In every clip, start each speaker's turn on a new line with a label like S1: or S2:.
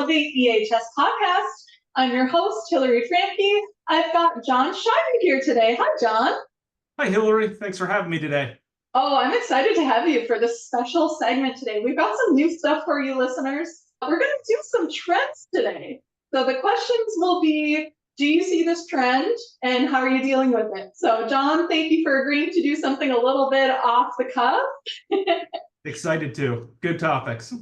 S1: Elevate EHS Podcast. I'm your host, Hilary Framke. I've got Jon Scheibe here today. Hi, Jon.
S2: Hi, Hilary. Thanks for having me today.
S1: Oh, I'm excited to have you for this special segment today. We've got some new stuff for you listeners. We're going to do some trends today. So the questions will be, do you see this trend and how are you dealing with it? So Jon, thank you for agreeing to do something a little bit off the cuff.
S2: Excited to. Good topics.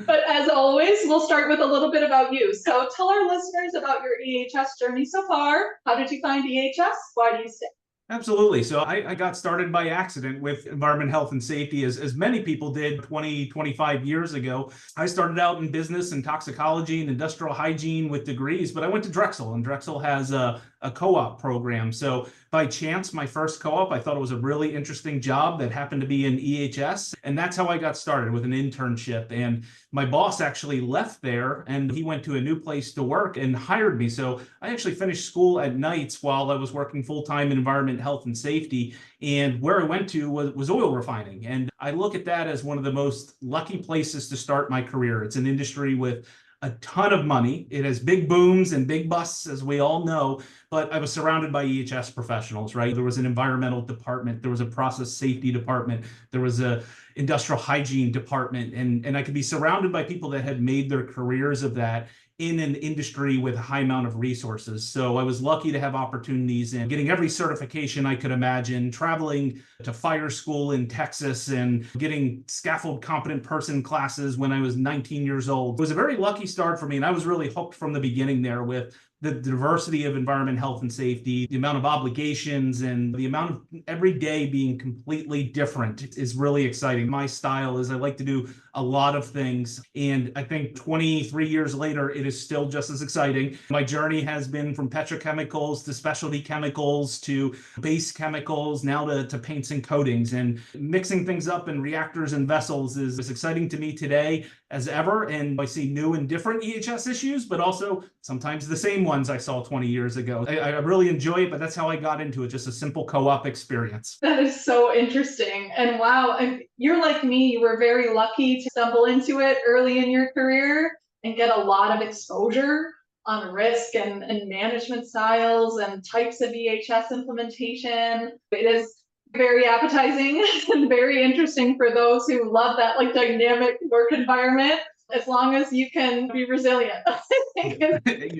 S1: But as always, we'll start with a little bit about you. So tell our listeners about your EHS journey so far. How did you find EHS? Why do you stay?
S2: Absolutely. So I got started by accident with environment, health, and safety, as many people did 25 years ago. I started out in business and toxicology and industrial hygiene with degrees, but I went to Drexel, and Drexel has a co-op program. So by chance, my first co-op, I thought it was a really interesting job that happened to be in EHS. And that's how I got started, with an internship. And my boss actually left there and he went to a new place to work and hired me. So I actually finished school at nights while I was working full-time in environment, health, and safety. And where I went to was oil refining. And I look at that as one of the most lucky places to start my career. It's an industry with a ton of money. It has big booms and big busts, as we all know, but I was surrounded by EHS professionals, right? There was an environmental department, there was a process safety department, there was a industrial hygiene department, and I could be surrounded by people that had made their careers of that in an industry with a high amount of resources. So I was lucky to have opportunities in getting every certification I could imagine, traveling to fire school in Texas and getting scaffold competent person classes when I was 19 years old. It was a very lucky start for me, and I was really hooked from the beginning there with the diversity of environment, health, and safety, the amount of obligations, and the amount of every day being completely different is really exciting. My style is I like to do a lot of things, and I think 23 years later, it is still just as exciting. My journey has been from petrochemicals to specialty chemicals to base chemicals, now to paints and coatings, and mixing things up in reactors and vessels is as exciting to me today as ever. And I see new and different EHS issues, but also sometimes the same ones I saw 20 years ago. I really enjoy it, but that's how I got into it, just a simple co-op experience.
S1: That is so interesting. And wow, you're like me, you were very lucky to stumble into it early in your career and get a lot of exposure on risk and management styles and types of EHS implementation. It is very appetizing and very interesting for those who love that like dynamic work environment, as long as you can be resilient.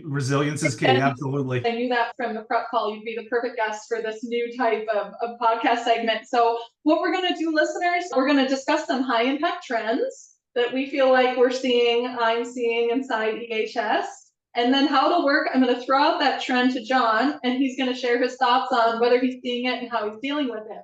S2: Resilience is key, absolutely.
S1: I knew that from the prep call, you'd be the perfect guest for this new type of podcast segment. So what we're going to do, listeners, we're going to discuss some high impact trends that we feel like I'm seeing inside EHS. And then how to work, I'm going to throw out that trend to Jon, and he's going to share his thoughts on whether he's seeing it and how he's dealing with it.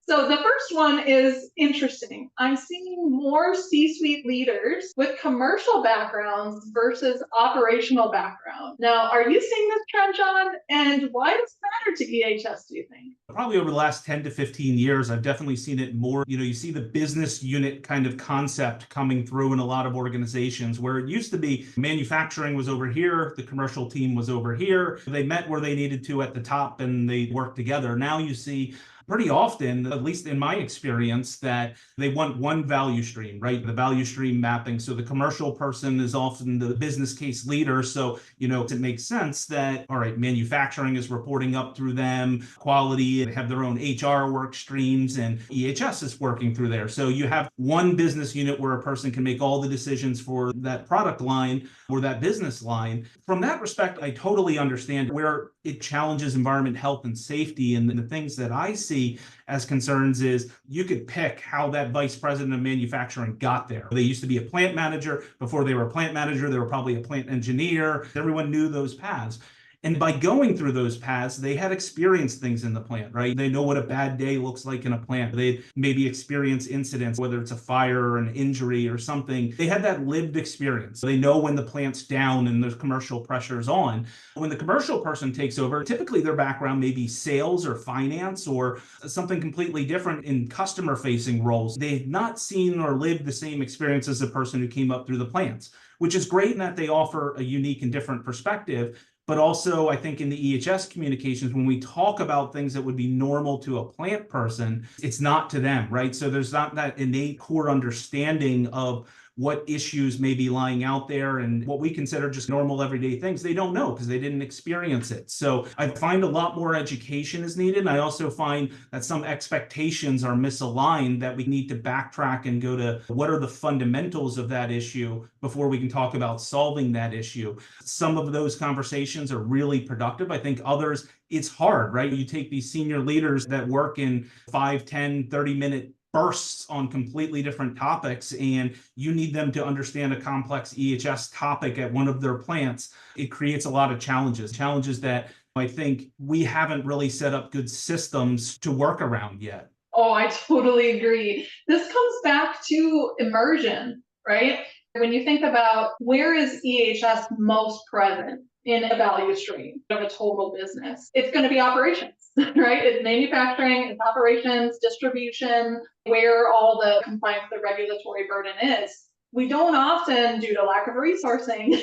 S1: So the first one is interesting. I'm seeing more C-suite leaders with commercial backgrounds versus operational background. Now, are you seeing this trend, Jon? And why does it matter to EHS, do you think?
S2: Probably over the last 10 to 15 years, I've definitely seen it more. You see the business unit kind of concept coming through in a lot of organizations, where it used to be manufacturing was over here, the commercial team was over here. They met where they needed to at the top and they worked together. Now you see pretty often, at least in my experience, that they want one value stream, right? The value stream mapping. So the commercial person is often the business case leader. So, it makes sense that, all right, manufacturing is reporting up through them, quality, they have their own HR work streams, and EHS is working through there. So you have one business unit where a person can make all the decisions for that product line or that business line. From that respect, I totally understand where it challenges environment, health, and safety. And the things that I see as concerns is you could pick how that vice president of manufacturing got there. They used to be a plant manager. Before they were a plant manager, they were probably a plant engineer. Everyone knew those paths. And by going through those paths, they had experienced things in the plant, right? They know what a bad day looks like in a plant. They maybe experience incidents, whether it's a fire or an injury or something. They had that lived experience. They know when the plant's down and there's commercial pressures on. When the commercial person takes over, typically their background may be sales or finance or something completely different in customer-facing roles. They've not seen or lived the same experience as the person who came up through the plants, which is great in that they offer a unique and different perspective. But also, I think in the EHS communications, when we talk about things that would be normal to a plant person, it's not to them, right? So there's not that innate core understanding of what issues may be lying out there and what we consider just normal everyday things. They don't know because they didn't experience it. So I find a lot more education is needed. And I also find that some expectations are misaligned, that we need to backtrack and go to what are the fundamentals of that issue before we can talk about solving that issue. Some of those conversations are really productive. I think others, it's hard, right? You take these senior leaders that work in 5, 10, 30-minute bursts on completely different topics, and you need them to understand a complex EHS topic at one of their plants. It creates a lot of challenges that I think we haven't really set up good systems to work around yet.
S1: Oh, I totally agree. This comes back to immersion, right? When you think about where is EHS most present in a value stream of a total business, it's going to be operations, right? It's manufacturing, it's operations, distribution, where all the compliance, the regulatory burden is. We don't often, due to lack of resourcing,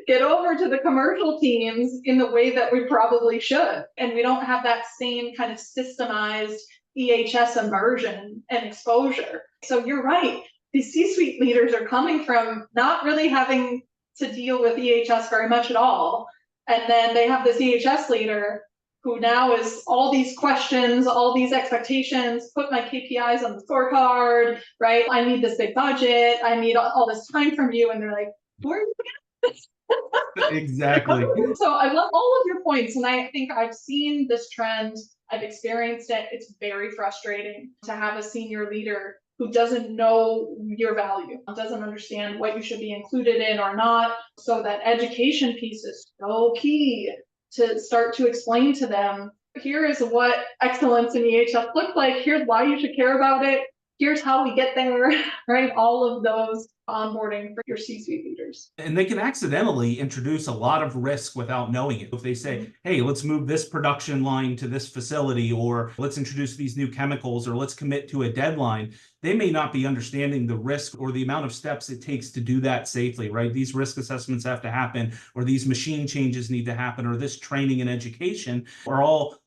S1: get over to the commercial teams in the way that we probably should. And we don't have that same kind of systemized EHS immersion and exposure. So you're right. These C-suite leaders are coming from not really having to deal with EHS very much at all. And then they have this EHS leader who now is all these questions, all these expectations, put my KPIs on the scorecard, right? I need this big budget. I need all this time from you. And they're like, where are you getting this?
S2: Exactly.
S1: So I love all of your points. And I think I've seen this trend. I've experienced it. It's very frustrating to have a senior leader who doesn't know your value, doesn't understand what you should be included in or not. So that education piece is so key to start to explain to them, here is what excellence in EHS looks like. Here's why you should care about it. Here's how we get there, right? All of those onboarding for your C-suite leaders.
S2: And they can accidentally introduce a lot of risk without knowing it. If they say, hey, let's move this production line to this facility, or let's introduce these new chemicals, or let's commit to a deadline, they may not be understanding the risk or the amount of steps it takes to do that safely, right? These risk assessments have to happen, or these machine changes need to happen, or this training and education are all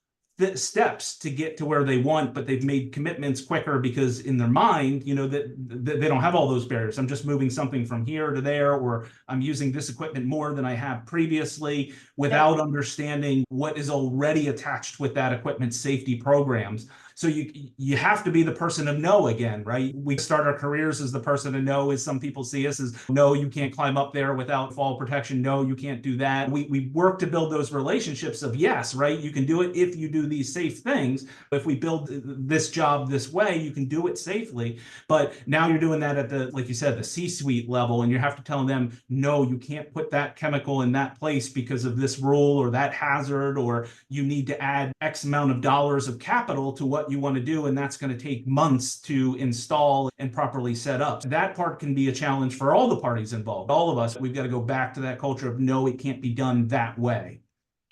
S2: steps to get to where they want, but they've made commitments quicker because in their mind, that they don't have all those barriers. I'm just moving something from here to there, or I'm using this equipment more than I have previously without understanding what is already attached with that equipment safety programs. So you have to be the person to know again, right? We start our careers as the person to know, as some people see us as, no, you can't climb up there without fall protection. No, you can't do that. We work to build those relationships of yes, right? You can do it if you do these safe things. If we build this job this way, you can do it safely. But now you're doing that at the, like you said, the C-suite level, and you have to tell them, no, you can't put that chemical in that place because of this rule or that hazard, or you need to add X amount of dollars of capital to what you want to do, and that's going to take months to install and properly set up. That part can be a challenge for all the parties involved. All of us, we've got to go back to that culture of no, it can't be done that way.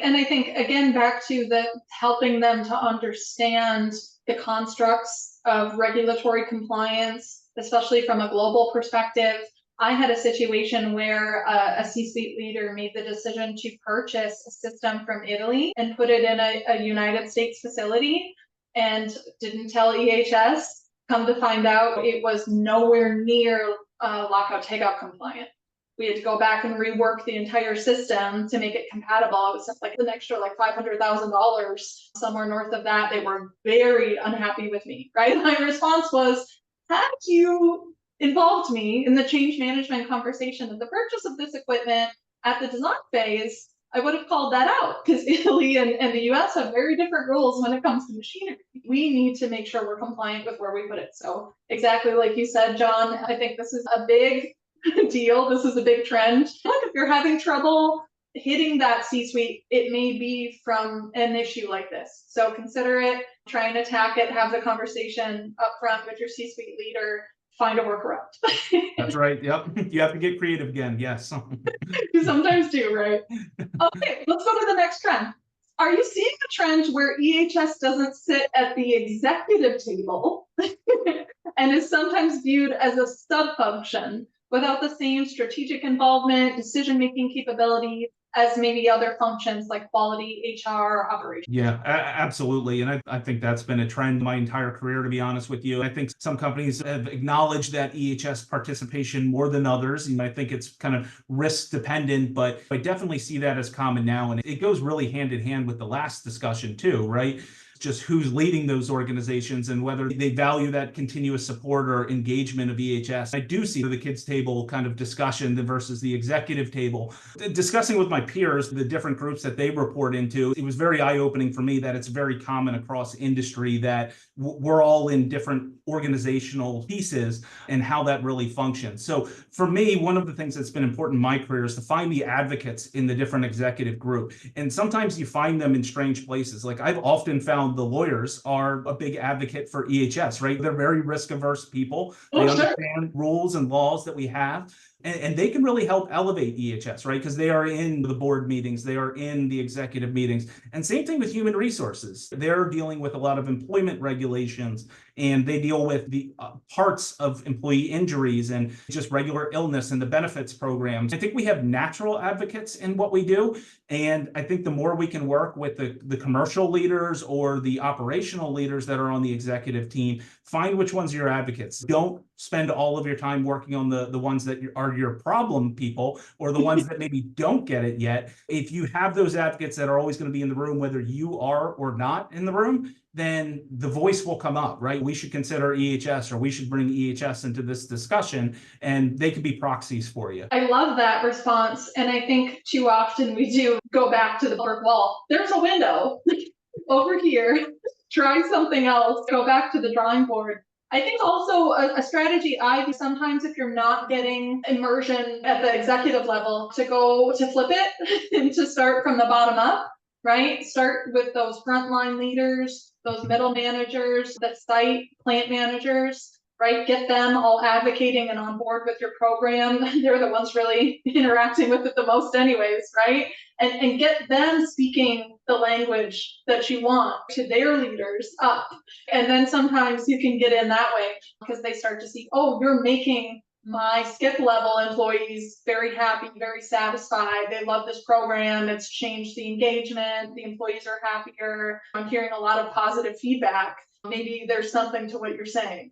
S1: And I think, again, back to the helping them to understand the constructs of regulatory compliance, especially from a global perspective. I had a situation where a C-suite leader made the decision to purchase a system from Italy and put it in a United States facility, and didn't tell EHS. Come to find out, it was nowhere near lockout takeout compliant. We had to go back and rework the entire system to make it compatible. It was like an extra like $500,000, somewhere north of that. They were very unhappy with me, right? My response was, had you involved me in the change management conversation of the purchase of this equipment at the design phase, I would have called that out, because Italy and the US have very different rules when it comes to machinery. We need to make sure we're compliant with where we put it. So exactly like you said, John, I think this is a big deal. This is a big trend. Look, if you're having trouble hitting that C-suite, it may be from an issue like this. So consider it, try and attack it, have the conversation up front with your C-suite leader, find a workaround.
S2: That's right. Yep. You have to get creative again. Yes.
S1: You sometimes do, right? Okay, let's go to the next trend. Are you seeing a trend where EHS doesn't sit at the executive table and is sometimes viewed as a sub-function without the same strategic involvement, decision-making capability as maybe other functions like quality, HR, operations.
S2: Yeah, absolutely. And I think that's been a trend my entire career, to be honest with you. I think some companies have acknowledged that EHS participation more than others. I think it's kind of risk dependent, but I definitely see that as common now. And it goes really hand in hand with the last discussion too, right? Just who's leading those organizations and whether they value that continuous support or engagement of EHS. I do see the kids table kind of discussion versus the executive table. Discussing with my peers, the different groups that they report into, it was very eye-opening for me that it's very common across industry that we're all in different organizational pieces and how that really functions. So for me, one of the things that's been important in my career is to find the advocates in the different executive group. And sometimes you find them in strange places. Like I've often found the lawyers are a big advocate for EHS, right? They're very risk averse people. They understand rules and laws that we have. And they can really help elevate EHS, right? Because they are in the board meetings, they are in the executive meetings. And same thing with human resources. They're dealing with a lot of employment regulations, and they deal with the parts of employee injuries and just regular illness and the benefits programs. I think we have natural advocates in what we do. And I think the more we can work with the commercial leaders or the operational leaders that are on the executive team, find which ones are your advocates. Don't spend all of your time working on the ones that are your problem people or the ones that maybe don't get it yet. If you have those advocates that are always going to be in the room, whether you are or not in the room, then the voice will come up, right? We should consider EHS, or we should bring EHS into this discussion, and they can be proxies for you.
S1: I love that response. And I think too often we do go back to the brick wall. There's a window over here. Try something else. Go back to the drawing board. I think also a strategy I do sometimes, if you're not getting immersion at the executive level, to flip it and to start from the bottom up, right? Start with those frontline leaders, those middle managers, the site plant managers, right? Get them all advocating and on board with your program. They're the ones really interacting with it the most anyways, right? And get them speaking the language that you want to their leaders up. And then sometimes you can get in that way because they start to see, oh, you're making my skip level employees very happy, very satisfied. They love this program. It's changed the engagement. The employees are happier. I'm hearing a lot of positive feedback. Maybe there's something to what you're saying.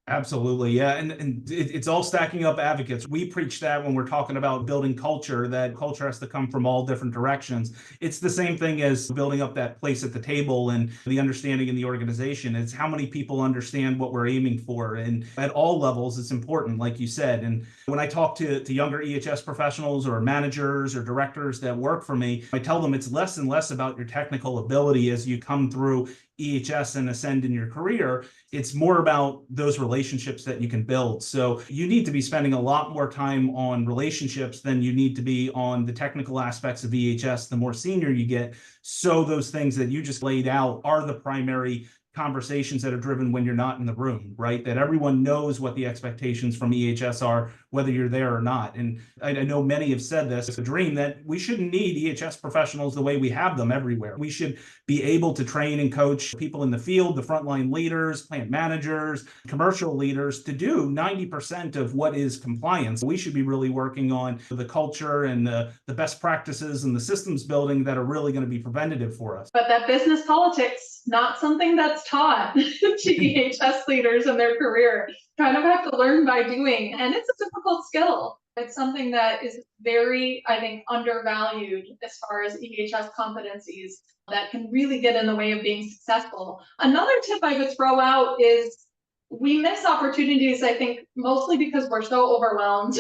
S2: Absolutely. Yeah. And it's all stacking up advocates. We preach that when we're talking about building culture, that culture has to come from all different directions. It's the same thing as building up that place at the table and the understanding in the organization. It's how many people understand what we're aiming for. And at all levels, it's important, like you said. And when I talk to younger EHS professionals or managers or directors that work for me, I tell them it's less and less about your technical ability as you come through EHS and ascend in your career. It's more about those relationships that you can build. So you need to be spending a lot more time on relationships than you need to be on the technical aspects of EHS the more senior you get. So those things that you just laid out are the primary conversations that are driven when you're not in the room, right? That everyone knows what the expectations from EHS are, whether you're there or not. And I know many have said this, it's a dream that we shouldn't need EHS professionals the way we have them everywhere. We should be able to train and coach people in the field, the frontline leaders, plant managers, commercial leaders to do 90% of what is compliance. We should be really working on the culture and the best practices and the systems building that are really going to be preventative for us.
S1: But that business politics, not something that's taught to EHS leaders in their career. Kind of have to learn by doing, and it's a difficult skill. It's something that is very, I think, undervalued as far as EHS competencies that can really get in the way of being successful. Another tip I would throw out is we miss opportunities, I think, mostly because we're so overwhelmed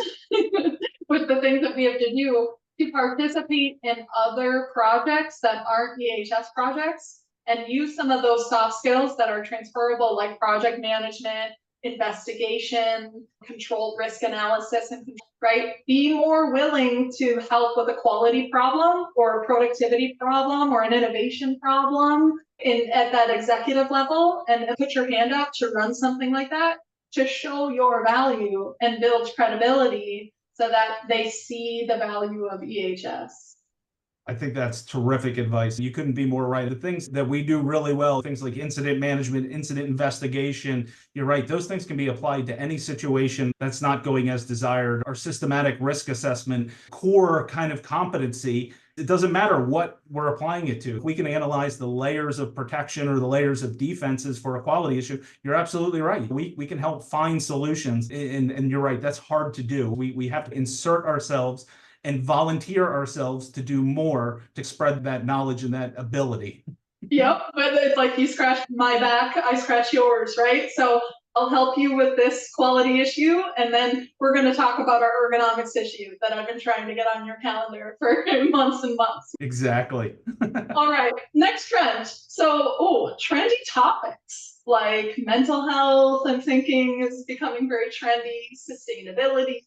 S1: with the things that we have to do, to participate in other projects that aren't EHS projects and use some of those soft skills that are transferable, like project management, investigation, controlled risk analysis, and right? Be more willing to help with a quality problem or a productivity problem or an innovation problem at that executive level, and put your hand up to run something like that to show your value and build credibility so that they see the value of EHS.
S2: I think that's terrific advice. You couldn't be more right. The things that we do really well, things like incident management, incident investigation, you're right. Those things can be applied to any situation that's not going as desired. Our systematic risk assessment, core kind of competency, it doesn't matter what we're applying it to. If we can analyze the layers of protection or the layers of defenses for a quality issue, you're absolutely right. We can help find solutions. And you're right, that's hard to do. We have to insert ourselves and volunteer ourselves to do more to spread that knowledge and that ability.
S1: Yep, but it's like you scratch my back, I scratch yours, right? So I'll help you with this quality issue, and then we're going to talk about our ergonomics issue that I've been trying to get on your calendar for months and months.
S2: Exactly.
S1: All right, next trend. So, trendy topics like mental health, I'm thinking is becoming very trendy, sustainability,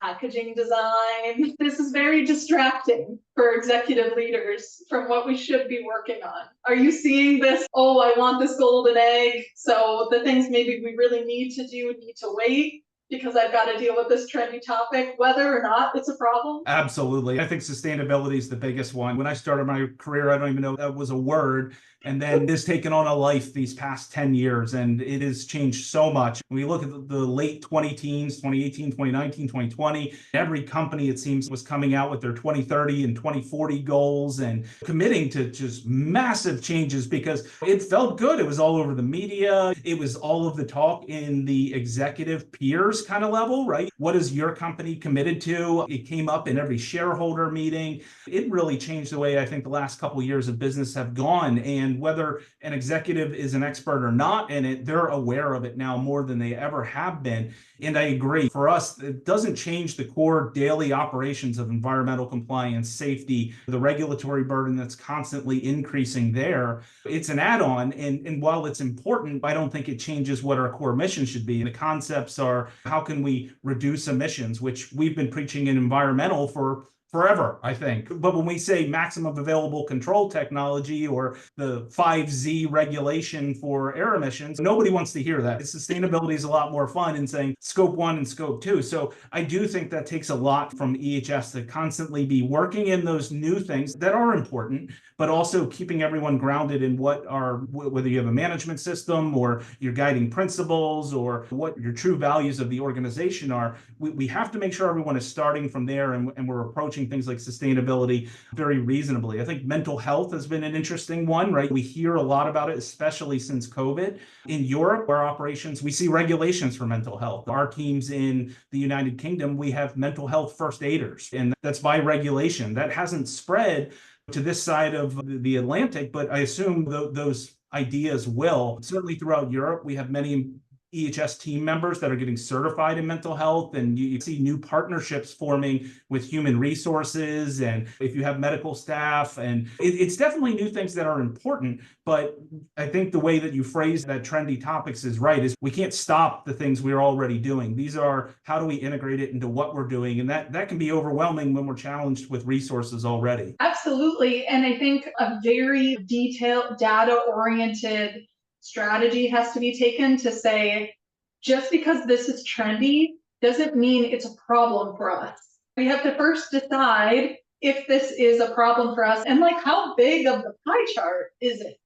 S1: packaging design. This is very distracting for executive leaders from what we should be working on. Are you seeing this? Oh, I want this golden egg. So the things maybe we really need to do need to wait because I've got to deal with this trendy topic, whether or not it's a problem.
S2: Absolutely. I think sustainability is the biggest one. When I started my career, I don't even know that was a word. And then it's taken on a life these past 10 years, and it has changed so much. When we look at the late 20-teens, 2018, 2019, 2020, every company, it seems, was coming out with their 2030 and 2040 goals and committing to just massive changes because it felt good. It was all over the media. It was all of the talk in the executive peers kind of level, right? What is your company committed to? It came up in every shareholder meeting. It really changed the way I think the last couple of years of business have gone. And whether an executive is an expert or not in it, they're aware of it now more than they ever have been. And I agree. For us, it doesn't change the core daily operations of environmental compliance, safety, the regulatory burden that's constantly increasing there. It's an add-on. And while it's important, I don't think it changes what our core mission should be. The concepts are, how can we reduce emissions, which we've been preaching in environmental for forever, I think. But when we say maximum available control technology or the 5Z regulation for air emissions, nobody wants to hear that. Sustainability is a lot more fun in saying scope 1 and scope 2. So I do think that takes a lot from EHS to constantly be working in those new things that are important, but also keeping everyone grounded in what are, whether you have a management system or your guiding principles or what your true values of the organization are. We have to make sure everyone is starting from there and we're approaching things like sustainability very reasonably. I think mental health has been an interesting one, right? We hear a lot about it, especially since COVID. In Europe, our operations, we see regulations for mental health. Our teams in the United Kingdom, we have mental health first aiders, and that's by regulation. That hasn't spread to this side of the Atlantic, but I assume those ideas will. Certainly throughout Europe, we have many EHS team members that are getting certified in mental health, and you see new partnerships forming with human resources, and if you have medical staff, and it's definitely new things that are important. But I think the way that you phrase that trendy topics is right, is we can't stop the things we're already doing. These are, how do we integrate it into what we're doing? And that can be overwhelming when we're challenged with resources already.
S1: Absolutely. And I think a very detailed, data-oriented strategy has to be taken to say, just because this is trendy doesn't mean it's a problem for us. We have to first decide if this is a problem for us and like how big of the pie chart is it?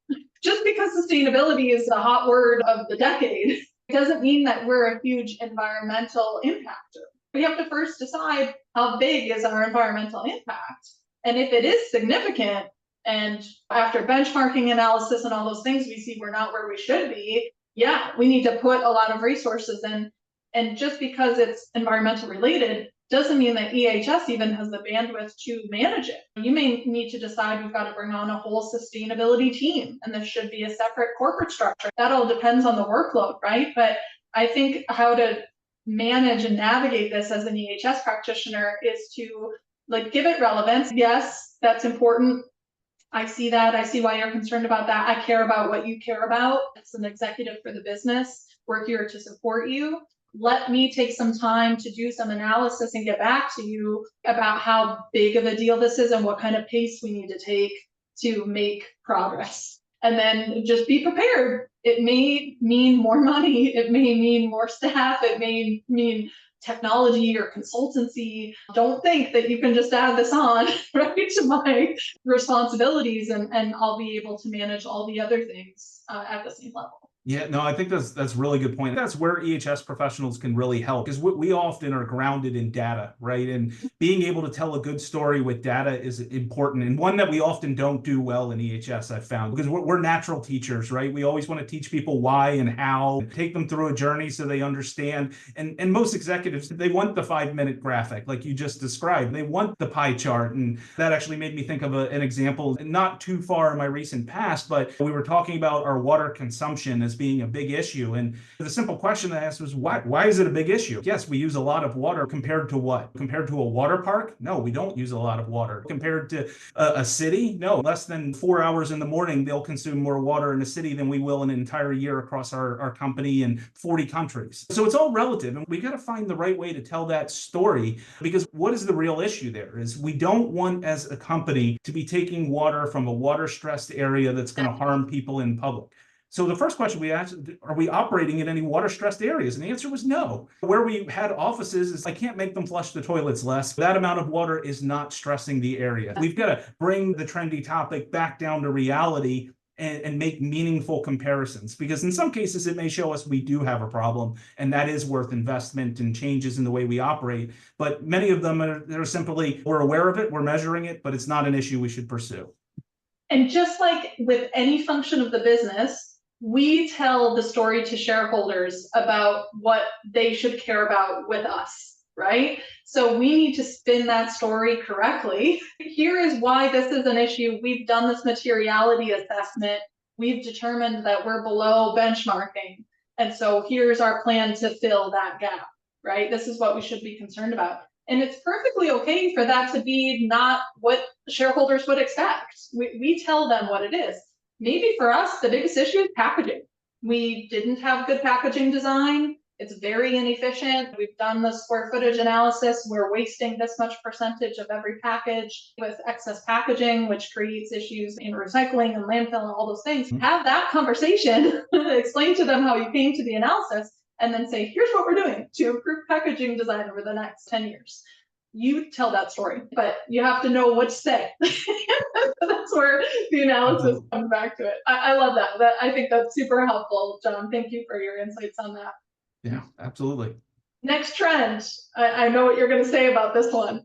S1: Just because sustainability is a hot word of the decade, it doesn't mean that we're a huge environmental impactor. We have to first decide how big is our environmental impact. And if it is significant, and after benchmarking analysis and all those things, we see we're not where we should be, yeah, we need to put a lot of resources in. And just because it's environmental related doesn't mean that EHS even has the bandwidth to manage it. You may need to decide we've got to bring on a whole sustainability team, and this should be a separate corporate structure. That all depends on the workload, right? But I think how to manage and navigate this as an EHS practitioner is to give it relevance. Yes, that's important. I see that. I see why you're concerned about that. I care about what you care about. As an executive for the business, we're here to support you. Let me take some time to do some analysis and get back to you about how big of a deal this is and what kind of pace we need to take to make progress. And then just be prepared. It may mean more money. It may mean more staff. It may mean technology or consultancy. Don't think that you can just add this on right to my responsibilities and I'll be able to manage all the other things at the same level.
S2: Yeah, no, I think that's a really good point. That's where EHS professionals can really help, because we often are grounded in data, right? And being able to tell a good story with data is important, and one that we often don't do well in EHS, I've found, because we're natural teachers, right? We always want to teach people why and how, take them through a journey so they understand. And most executives, they want the 5-minute graphic like you just described. They want the pie chart. And that actually made me think of an example not too far in my recent past, but we were talking about our water consumption as being a big issue. And the simple question I asked was, why is it a big issue? Yes, we use a lot of water. Compared to what? Compared to a water park? No, we don't use a lot of water. Compared to a city? No, less than 4 hours in the morning, they'll consume more water in a city than we will in an entire year across our company in 40 countries. So it's all relative, and we got to find the right way to tell that story, because what is the real issue there is we don't want, as a company, to be taking water from a water-stressed area that's going to harm people in public. So the first question we asked, are we operating in any water-stressed areas? And the answer was no. Where we had offices is I can't make them flush the toilets less. That amount of water is not stressing the area. We've got to bring the trendy topic back down to reality and make meaningful comparisons, because in some cases it may show us we do have a problem, and that is worth investment and changes in the way we operate. But many of them they're simply, we're aware of it, we're measuring it, but it's not an issue we should pursue.
S1: And just like with any function of the business, we tell the story to shareholders about what they should care about with us, right? So we need to spin that story correctly. Here is why this is an issue. We've done this materiality assessment. We've determined that we're below benchmarking. And so here's our plan to fill that gap, right? This is what we should be concerned about. And it's perfectly okay for that to be not what shareholders would expect. We tell them what it is. Maybe for us, the biggest issue is packaging. We didn't have good packaging design. It's very inefficient. We've done the square footage analysis. We're wasting this much percentage of every package with excess packaging, which creates issues in recycling and landfill and all those things. Have that conversation, explain to them how you came to the analysis, and then say, here's what we're doing to improve packaging design over the next 10 years. You tell that story, but you have to know what to say. That's where the analysis comes back to it. I love that. I think that's super helpful, Jon. Thank you for your insights on that.
S2: Yeah, absolutely.
S1: Next trend. I know what you're going to say about this one.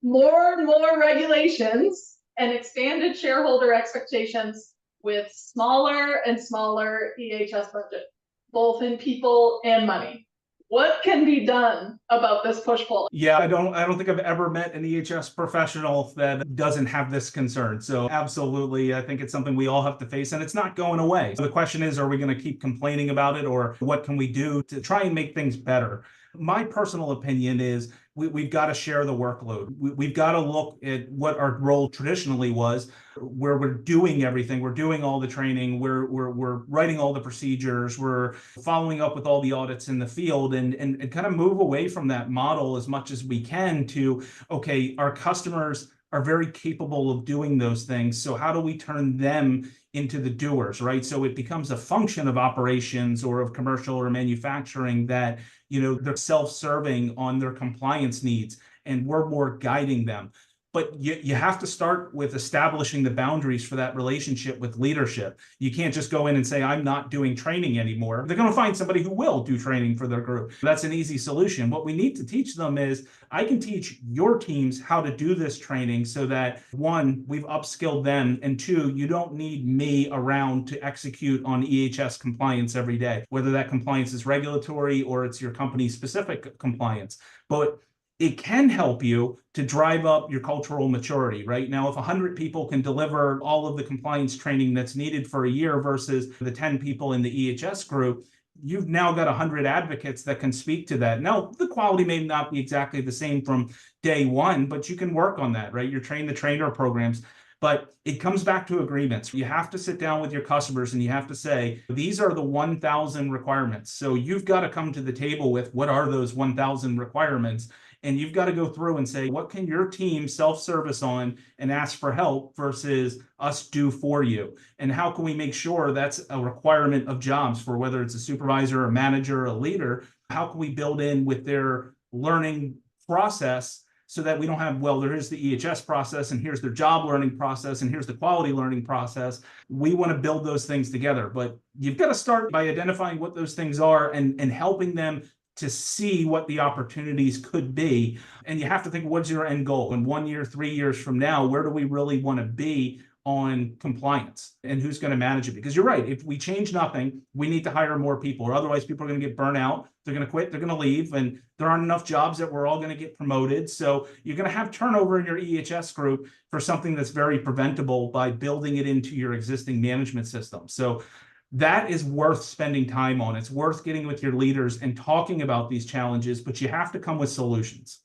S1: More and more regulations and expanded shareholder expectations with smaller and smaller EHS budget, both in people and money. What can be done about this push-pull?
S2: Yeah, I don't think I've ever met an EHS professional that doesn't have this concern. So absolutely, I think it's something we all have to face, and it's not going away. So the question is, are we going to keep complaining about it, or what can we do to try and make things better? My personal opinion is we've got to share the workload. We've got to look at what our role traditionally was, where we're doing everything. We're doing all the training. We're writing all the procedures. We're following up with all the audits in the field, and kind of move away from that model as much as we can to, okay, our customers are very capable of doing those things. So how do we turn them into the doers, right? So it becomes a function of operations or of commercial or manufacturing that, they're self-serving on their compliance needs, and we're more guiding them. But you have to start with establishing the boundaries for that relationship with leadership. You can't just go in and say, I'm not doing training anymore. They're going to find somebody who will do training for their group. That's an easy solution. What we need to teach them is, I can teach your teams how to do this training so that, one, we've upskilled them, and two, you don't need me around to execute on EHS compliance every day, whether that compliance is regulatory or it's your company-specific compliance. But it can help you to drive up your cultural maturity, right? Now, if 100 people can deliver all of the compliance training that's needed for a year versus the 10 people in the EHS group, you've now got 100 advocates that can speak to that. Now, the quality may not be exactly the same from day one, but you can work on that, right? Your train the trainer programs. But it comes back to agreements. You have to sit down with your customers and you have to say, these are the 1,000 requirements. So you've got to come to the table with, what are those 1,000 requirements? And you've got to go through and say, what can your team self-service on and ask for help versus us do for you? And how can we make sure that's a requirement of jobs for whether it's a supervisor, a manager, a leader? How can we build in with their learning process so that we don't have, well, there is the EHS process and here's their job learning process and here's the quality learning process. We want to build those things together, but you've got to start by identifying what those things are and helping them to see what the opportunities could be. And you have to think, what's your end goal? In 1 year, 3 years from now, where do we really want to be on compliance and who's going to manage it? Because you're right, if we change nothing, we need to hire more people, or otherwise people are going to get burnt out. They're going to quit, they're going to leave, and there aren't enough jobs that we're all going to get promoted. So you're going to have turnover in your EHS group for something that's very preventable by building it into your existing management system. So that is worth spending time on. It's worth getting with your leaders and talking about these challenges, but you have to come with solutions.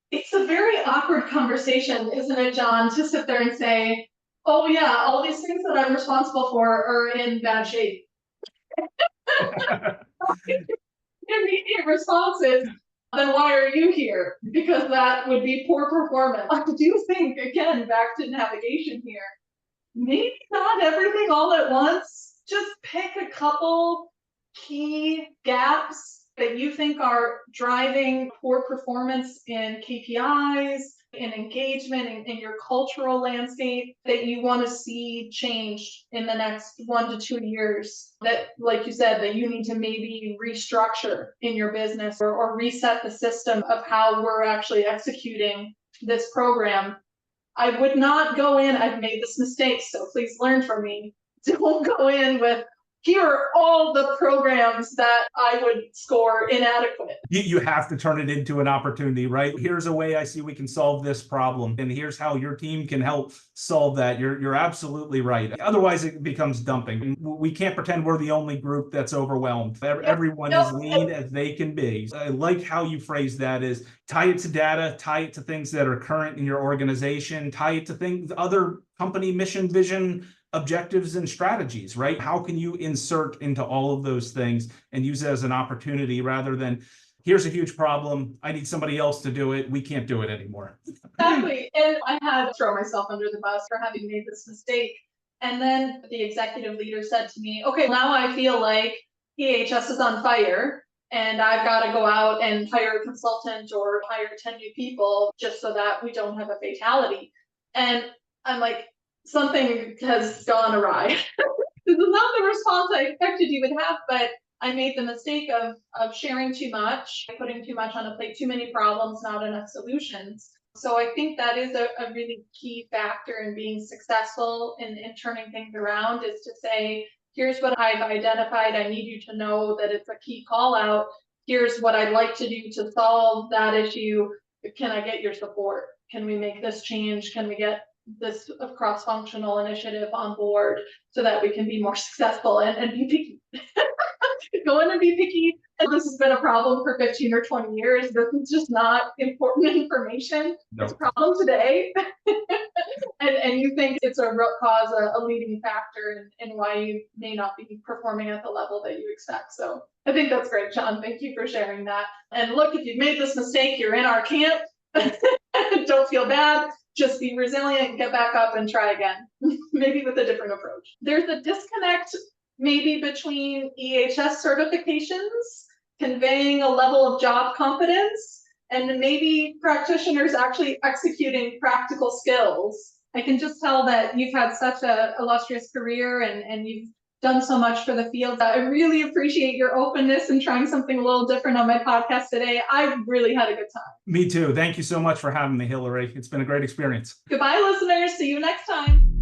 S1: It's a very awkward conversation, isn't it, Jon, to sit there and say, oh yeah, all these things that I'm responsible for are in bad shape. Immediate response is, then why are you here? Because that would be poor performance. I do think, again, back to navigation here, maybe not everything all at once. Just pick a couple key gaps that you think are driving poor performance in KPIs, in engagement, in your cultural landscape that you want to see change in the next 1 to 2 years. That, like you said, that you need to maybe restructure in your business or reset the system of how we're actually executing this program. I would not go in, I've made this mistake, so please learn from me. Don't go in with, here are all the programs that I would score inadequate.
S2: You have to turn it into an opportunity, right? Here's a way I see we can solve this problem, and here's how your team can help solve that. You're absolutely right. Otherwise, it becomes dumping. We can't pretend we're the only group that's overwhelmed. Everyone is lean as they can be. I like how you phrase that, is tie it to data, tie it to things that are current in your organization, tie it to things, other company mission, vision, objectives and strategies, right? How can you insert into all of those things and use it as an opportunity rather than, here's a huge problem, I need somebody else to do it, we can't do it anymore.
S1: Exactly. And I had to throw myself under the bus for having made this mistake. And then the executive leader said to me, okay, now I feel like EHS is on fire and I've got to go out and hire a consultant or hire 10 new people just so that we don't have a fatality. And I'm like, something has gone awry. This is not the response I expected you would have, but I made the mistake of sharing too much, putting too much on a plate, too many problems, not enough solutions. So I think that is a really key factor in being successful in turning things around, is to say, here's what I've identified. I need you to know that it's a key call out. Here's what I'd like to do to solve that issue. Can I get your support? Can we make this change? Can we get this cross-functional initiative on board so that we can be more successful and be picky? Go in and be picky. And this has been a problem for 15 or 20 years. This is just not important information. Nope. It's a problem today. and you think it's a root cause, a leading factor in why you may not be performing at the level that you expect. So I think that's great, Jon. Thank you for sharing that. And look, if you've made this mistake, you're in our camp. Don't feel bad. Just be resilient, get back up and try again, maybe with a different approach. There's a disconnect maybe between EHS certifications conveying a level of job competence and maybe practitioners actually executing practical skills. I can just tell that you've had such an illustrious career and you've done so much for the field. I really appreciate your openness and trying something a little different on my podcast today. I really had a good time.
S2: Me too. Thank you so much for having me, Hilary. It's been a great experience.
S1: Goodbye, listeners. See you next time.